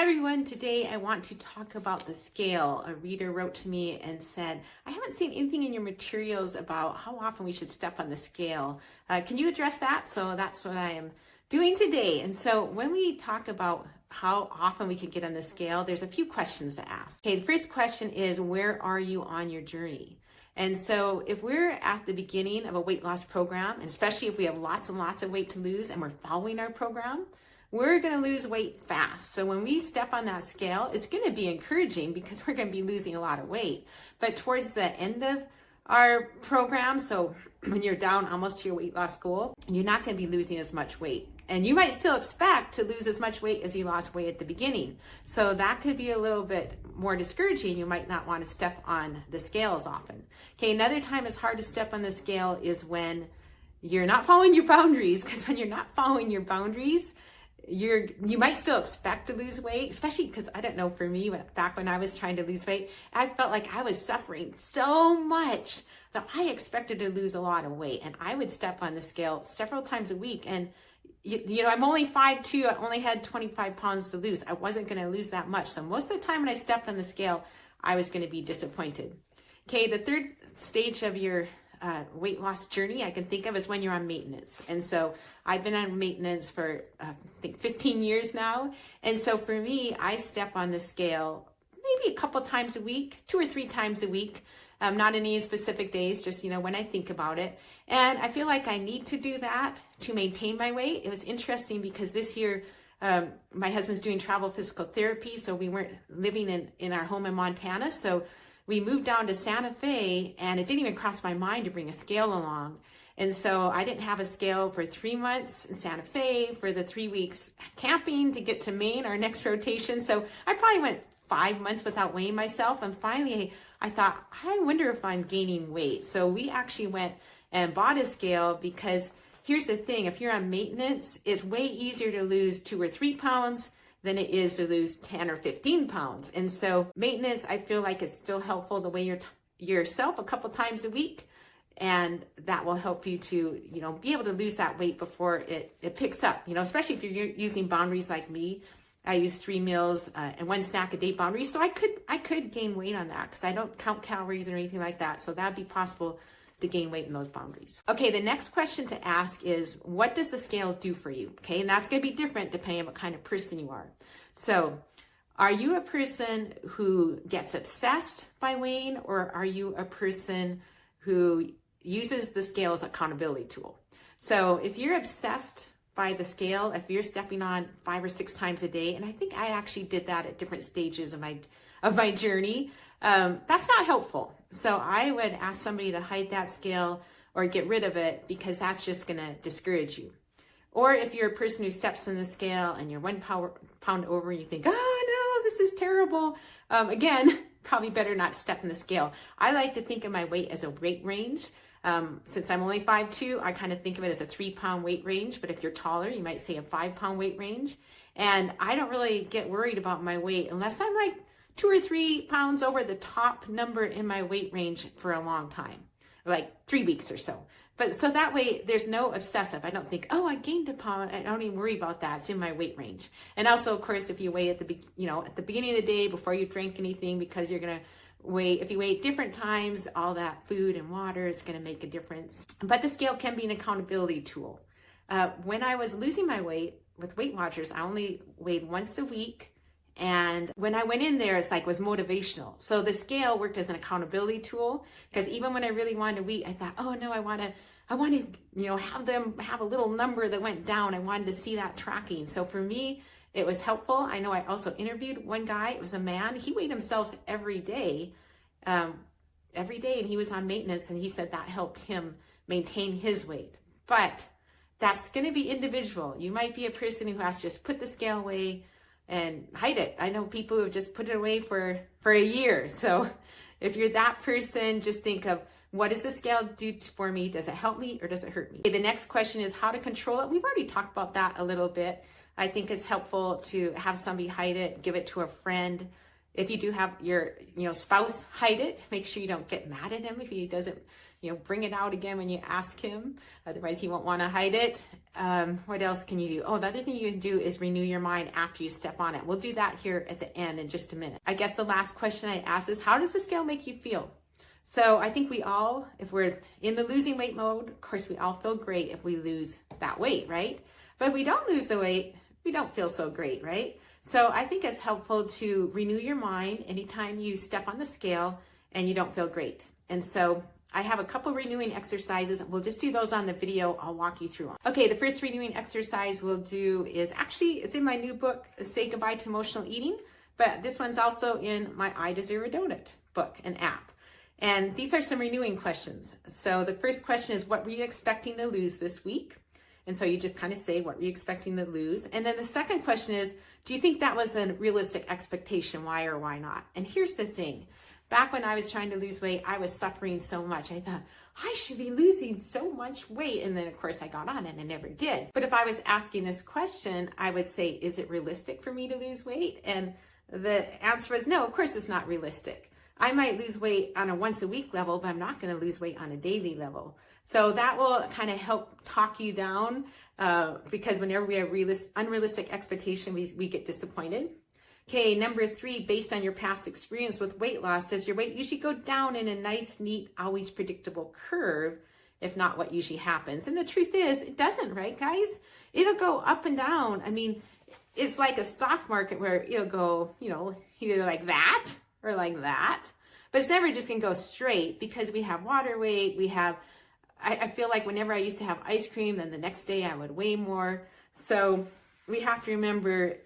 everyone, today I want to talk about the scale. A reader wrote to me and said, I haven't seen anything in your materials about how often we should step on the scale. Can you address that? So that's what I am doing today. And so when we talk about how often we can get on the scale, there's a few questions to ask. Okay, the first question is, where are you on your journey? And so if we're at the beginning of a weight loss program, and especially if we have lots and lots of weight to lose and we're following our program, we're going to lose weight fast. So when we step on that scale, it's going to be encouraging because we're going to be losing a lot of weight. But towards the end of our program, so when you're down almost to your weight loss goal, you're not going to be losing as much weight. And you might still expect to lose as much weight as you lost weight at the beginning. So that could be a little bit more discouraging. You might not want to step on the scale as often. Okay, another time it's hard to step on the scale is when you're not following your boundaries, because when you're not following your boundaries, you might still expect to lose weight, especially because I don't know, for me, back when I was trying to lose weight, I felt like I was suffering so much that I expected to lose a lot of weight. And I would step on the scale several times a week. And you know, I'm only 5'2", I only had 25 pounds to lose. I wasn't going to lose that much. So most of the time when I stepped on the scale, I was going to be disappointed. Okay, the third stage of your weight loss journey I can think of is when you're on maintenance. And so I've been on maintenance for I think 15 years now. And so for me, I step on the scale maybe a couple times a week, 2 or 3 times a week. Not any specific days, just, you know, when I think about it. And I feel like I need to do that to maintain my weight. It was interesting because this year, my husband's doing travel physical therapy. So we weren't living in our home in Montana. So we moved down to Santa Fe, and it didn't even cross my mind to bring a scale along. And so I didn't have a scale for 3 months in Santa Fe, for the 3 weeks camping to get to Maine, our next rotation. So I probably went 5 months without weighing myself. And finally, I thought, I wonder if I'm gaining weight. So we actually went and bought a scale because here's the thing. If you're on maintenance, it's way easier to lose 2 or 3 pounds than it is to lose 10 or 15 pounds. And so maintenance, I feel like it's still helpful to weigh yourself a couple times a week. And that will help you to, you know, be able to lose that weight before it picks up, you know, especially if you're using boundaries like me. I use 3 meals and 1 snack a day boundaries. So I could gain weight on that because I don't count calories or anything like that. So that'd be possible to gain weight in those boundaries. Okay, the next question to ask is, what does the scale do for you? Okay, and that's going to be different depending on what kind of person you are. So are you a person who gets obsessed by weighing, or are you a person who uses the scale as an accountability tool? So if you're obsessed by the scale, if you're stepping on 5 or 6 times a day, and I think I actually did that at different stages of my journey, that's not helpful. So I would ask somebody to hide that scale or get rid of it, because that's just going to discourage you. Or if you're a person who steps on the scale and you're 1 pound over and you think, oh no, this is terrible. Again, probably better not to step on the scale. I like to think of my weight as a weight range. Since I'm only 5'2", I kind of think of it as a 3-pound weight range. But if you're taller, you might say a 5-pound weight range. And I don't really get worried about my weight unless I'm like 2 or 3 pounds over the top number in my weight range for a long time, like 3 weeks or so. But so that way there's no obsessive. I don't think, oh, I gained a pound. I don't even worry about that. It's in my weight range. And also, of course, if you weigh at the beginning of the day before you drink anything, because you're going to weigh, if you weigh at different times, all that food and water is going to make a difference. But the scale can be an accountability tool. When I was losing my weight with Weight Watchers, I only weighed once a week. And when I went in there, it's like, was motivational. So the scale worked as an accountability tool, because even when I really wanted to eat, I thought, oh no, I want to, you know, have them have a little number that went down. I wanted to see that tracking. So for me, it was helpful. I know I also interviewed one guy. It was a man. He weighed himself every day, and he was on maintenance. And he said that helped him maintain his weight. But that's going to be individual. You might be a person who has to just put the scale away and hide it. I know people who have just put it away for a year. So if you're that person, just think of, what does the scale do for me? Does it help me or does it hurt me? Okay, the next question is how to control it. We've already talked about that a little bit. I think it's helpful to have somebody hide it, give it to a friend. If you do have your spouse hide it, make sure you don't get mad at him if he doesn't bring it out again when you ask him. Otherwise, he won't want to hide it. What else can you do? Oh, the other thing you can do is renew your mind after you step on it. We'll do that here at the end in just a minute. I guess the last question I ask is, how does the scale make you feel? So I think we all, if we're in the losing weight mode, of course, we all feel great if we lose that weight, right? But if we don't lose the weight, we don't feel so great, right? So I think it's helpful to renew your mind anytime you step on the scale and you don't feel great. And so I have a couple renewing exercises. We'll just do those on the video. I'll walk you through them. Okay, the first renewing exercise we'll do is actually, it's in my new book, Say Goodbye to Emotional Eating, but this one's also in my I Deserve a Donut book and app. And these are some renewing questions. So the first question is, what were you expecting to lose this week? And so you just kind of say, what were you expecting to lose? And then the second question is, do you think that was a realistic expectation? Why or why not? And here's the thing. Back when I was trying to lose weight, I was suffering so much. I thought, I should be losing so much weight. And then, of course, I got on it and I never did. But if I was asking this question, I would say, is it realistic for me to lose weight? And the answer was no, of course it's not realistic. I might lose weight on a once a week level, but I'm not going to lose weight on a daily level. So that will kind of help talk you down because whenever we have unrealistic expectation, we get disappointed. Okay, number 3, based on your past experience with weight loss, does your weight usually go down in a nice, neat, always predictable curve? If not, what usually happens? And the truth is, it doesn't, right, guys? It'll go up and down. I mean, it's like a stock market where it'll go, either like that or like that, but it's never just gonna go straight because we have water weight. I feel like whenever I used to have ice cream, then the next day I would weigh more. So we have to remember,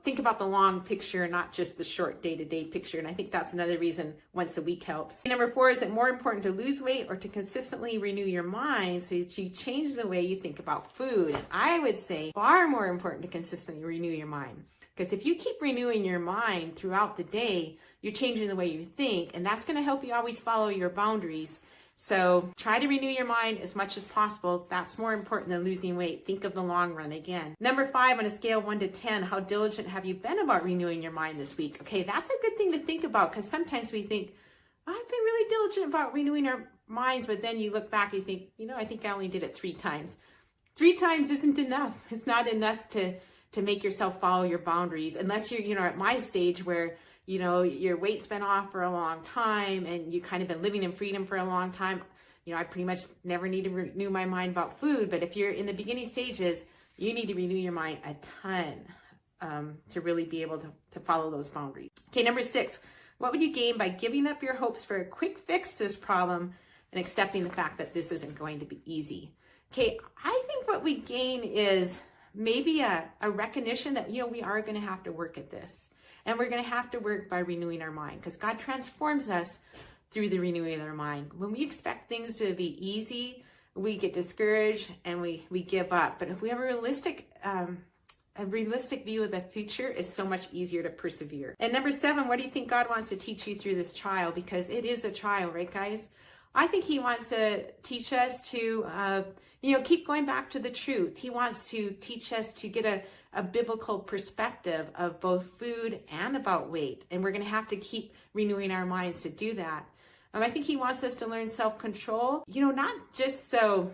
think about the long picture, not just the short day-to-day picture. And I think that's another reason once a week helps. Number 4, is it more important to lose weight or to consistently renew your mind so that you change the way you think about food? And I would say far more important to consistently renew your mind. Because if you keep renewing your mind throughout the day, you're changing the way you think, and that's going to help you always follow your boundaries. So try to renew your mind as much as possible. That's more important than losing weight. Think of the long run again. Number 5, on a scale of 1 to 10, how diligent have you been about renewing your mind this week? Okay, that's a good thing to think about because sometimes we think, I've been really diligent about renewing our minds, but then you look back and you think, I think I only did it 3 times. 3 times isn't enough. It's not enough to make yourself follow your boundaries unless you're, at my stage where your weight's been off for a long time and you kind of been living in freedom for a long time. I pretty much never need to renew my mind about food. But if you're in the beginning stages, you need to renew your mind a ton to really be able to follow those boundaries. Okay, number 6, what would you gain by giving up your hopes for a quick fix to this problem and accepting the fact that this isn't going to be easy? Okay, I think what we gain is maybe a recognition that, we are going to have to work at this. And we're going to have to work by renewing our mind because God transforms us through the renewing of our mind. When we expect things to be easy, we get discouraged and we give up. But if we have a realistic view of the future, it's so much easier to persevere. And number 7, what do you think God wants to teach you through this trial? Because it is a trial, right, guys? I think he wants to teach us to, keep going back to the truth. He wants to teach us to get a biblical perspective of both food and about weight. And we're going to have to keep renewing our minds to do that. I think he wants us to learn self-control, not just so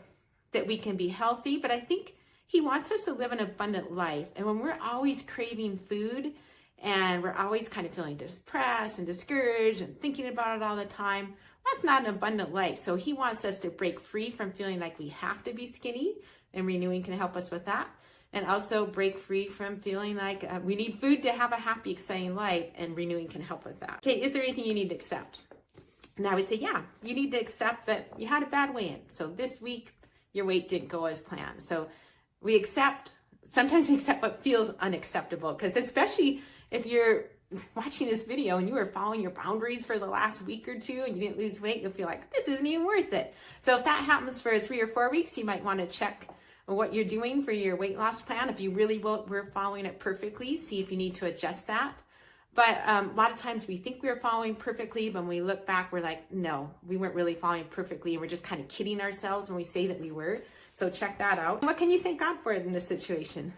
that we can be healthy, but I think he wants us to live an abundant life. And when we're always craving food and we're always kind of feeling depressed and discouraged and thinking about it all the time, that's not an abundant life. So he wants us to break free from feeling like we have to be skinny, and renewing can help us with that. And also break free from feeling like we need food to have a happy, exciting life, and renewing can help with that. Okay, is there anything you need to accept? And I would say, yeah, you need to accept that you had a bad weigh-in. So this week, your weight didn't go as planned. So sometimes we accept what feels unacceptable, because especially if you're watching this video and you were following your boundaries for the last week or 2 and you didn't lose weight, you'll feel like this isn't even worth it. So if that happens for 3 or 4 weeks, you might want to check what you're doing for your weight loss plan. If you really were following it perfectly, see if you need to adjust that. But a lot of times we think we're following perfectly, but when we look back, we're like, no, we weren't really following perfectly. And we're just kind of kidding ourselves when we say that we were. So check that out. What can you thank God for in this situation?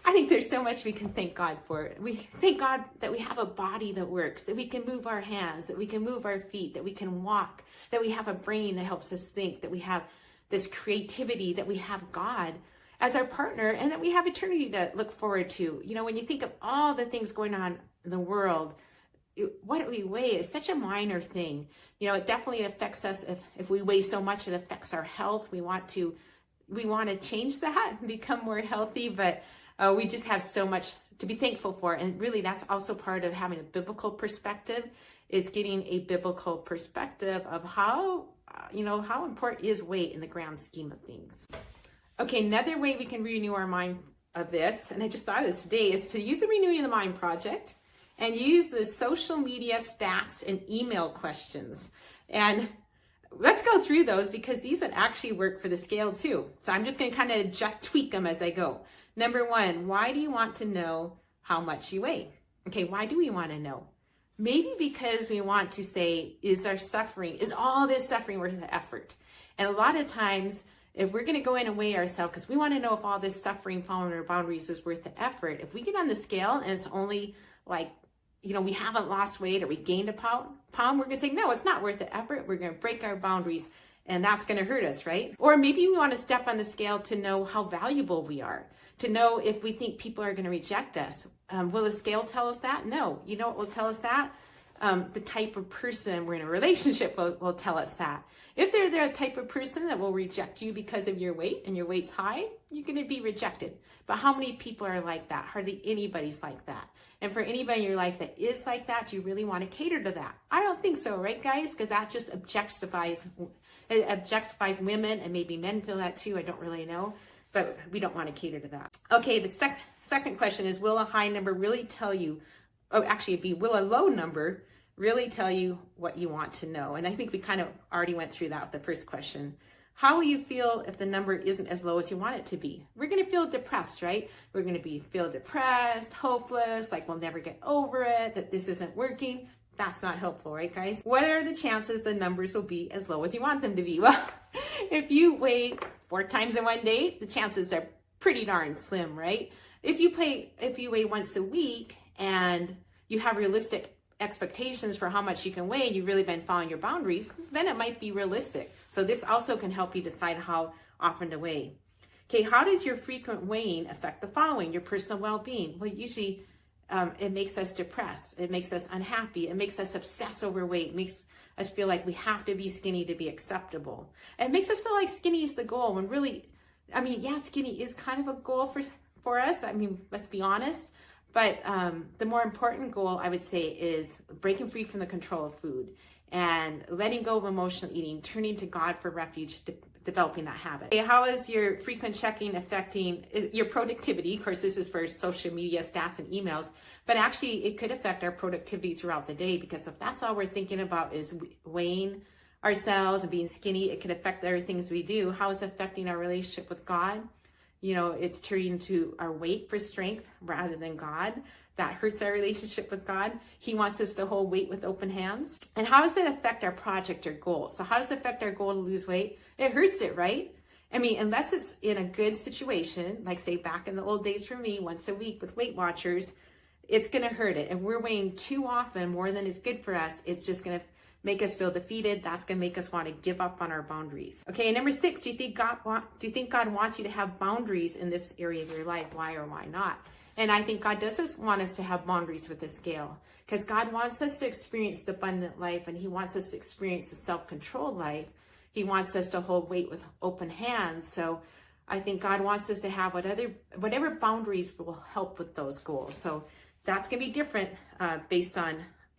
I think there's so much we can thank God for. We thank God that we have a body that works, that we can move our hands, that we can move our feet, that we can walk, that we have a brain that helps us think, that we have this creativity, that we have God as our partner, and that we have eternity to look forward to. You know, when you think of all the things going on in the world, what we weigh is such a minor thing. You know, it definitely affects us. If we weigh so much, it affects our health. We want to change that and become more healthy, but we just have so much to be thankful for. And really, that's also part of having a biblical perspective, is getting a biblical perspective of how important is weight in the grand scheme of things. Okay, another way we can renew our mind of this, and I just thought of this today, is to use the Renewing the Mind project and use the social media stats and email questions. And let's go through those, because these would actually work for the scale too. So I'm just going to kind of just tweak them as I go. Number one, why do you want to know how much you weigh? Okay, why do we want to know? Maybe because we want to say, is all this suffering worth the effort? And a lot of times, if we're going to go in and weigh ourselves, because we want to know if all this suffering following our boundaries is worth the effort, if we get on the scale and it's only like, we haven't lost weight or we gained a pound, we're going to say, no, it's not worth the effort. We're going to break our boundaries, and that's going to hurt us, right? Or maybe we want to step on the scale to know how valuable we are, to know if we think people are going to reject us. Will the scale tell us that? No. You know what will tell us that? The type of person we're in a relationship will tell us that. If they're the type of person that will reject you because of your weight, and your weight's high, you're going to be rejected. But how many people are like that? Hardly anybody's like that. And for anybody in your life that is like that, do you really want to cater to that? I don't think so, right, guys? Because that just objectifies women, and maybe men feel that too. I don't really know. But we don't want to cater to that. Okay, the second question is, will a high number really tell you, will a low number really tell you what you want to know? And I think we kind of already went through that with the first question. How will you feel if the number isn't as low as you want it to be? We're going to feel depressed, right? We're going to feel depressed, hopeless, like we'll never get over it, that this isn't working. That's not helpful, right, guys? What are the chances the numbers will be as low as you want them to be? Well, if you weigh 4 times in one day, the chances are pretty darn slim, right? If you weigh once a week and you have realistic expectations for how much you can weigh, and you've really been following your boundaries, then it might be realistic. So this also can help you decide how often to weigh. Okay, how does your frequent weighing affect the following? Your personal well-being. Well, usually it makes us depressed. It makes us unhappy. It makes us obsess over weight. It makes us feel like we have to be skinny to be acceptable. It makes us feel like skinny is the goal, when really, skinny is kind of a goal for us. Let's be honest. But the more important goal, I would say, is breaking free from the control of food and letting go of emotional eating, turning to God for refuge, developing that habit. Okay, how is your frequent checking affecting your productivity? Of course, this is for social media stats and emails, but actually it could affect our productivity throughout the day, because if that's all we're thinking about is weighing ourselves and being skinny, it could affect the other things we do. How is it affecting our relationship with God? It's turning to our weight for strength rather than God. That hurts our relationship with God. He wants us to hold weight with open hands. And how does it affect our project or goal? So how does it affect our goal to lose weight? It hurts it, right? Unless it's in a good situation, like say back in the old days for me, once a week with Weight Watchers, it's going to hurt it. If we're weighing too often, more than is good for us, it's just going to make us feel defeated. That's going to make us want to give up on our boundaries. Okay, number 6, do you think God wants you to have boundaries in this area of your life? Why or why not? And I think God does want us to have boundaries with the scale, because God wants us to experience the abundant life, and He wants us to experience the self-controlled life. He wants us to hold weight with open hands. So I think God wants us to have whatever boundaries will help with those goals. So that's going to be different based on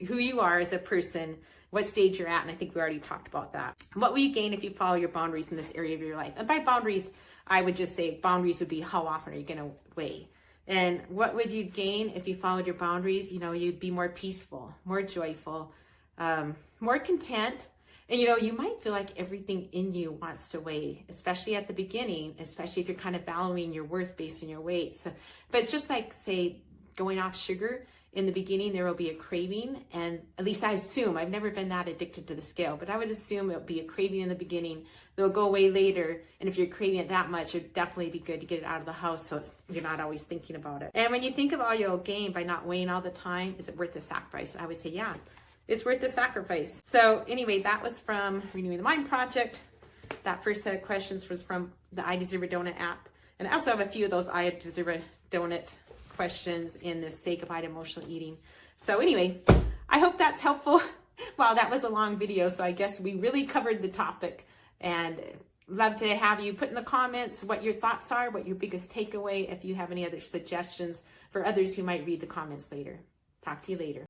who you are as a person, what stage you're at, and I think we already talked about that. What will you gain if you follow your boundaries in this area of your life? And by boundaries, I would just say boundaries would be, how often are you going to weigh? And what would you gain if you followed your boundaries? You'd be more peaceful, more joyful, more content. And you might feel like everything in you wants to weigh, especially at the beginning, especially if you're kind of valuing your worth based on your weight. So, but it's just like, say, going off sugar. in the beginning there will be a craving, and at least I assume, I've never been that addicted to the scale, but I would assume it'll be a craving in the beginning. They'll go away later, and if you're craving it that much, it'd definitely be good to get it out of the house so you're not always thinking about it. And when you think of all you'll gain by not weighing all the time, is it worth the sacrifice? I would say, yeah, it's worth the sacrifice. So anyway, that was from Renewing the Mind Project. That first set of questions was from the I Deserve a Donut app. And I also have a few of those I Deserve a Donut questions in the Say Goodbye to Emotional Eating. So anyway, I hope that's helpful. Wow, that was a long video, so I guess we really covered the topic. And love to have you put in the comments what your thoughts are, what your biggest takeaway, if you have any other suggestions for others who might read the comments later. Talk to you later.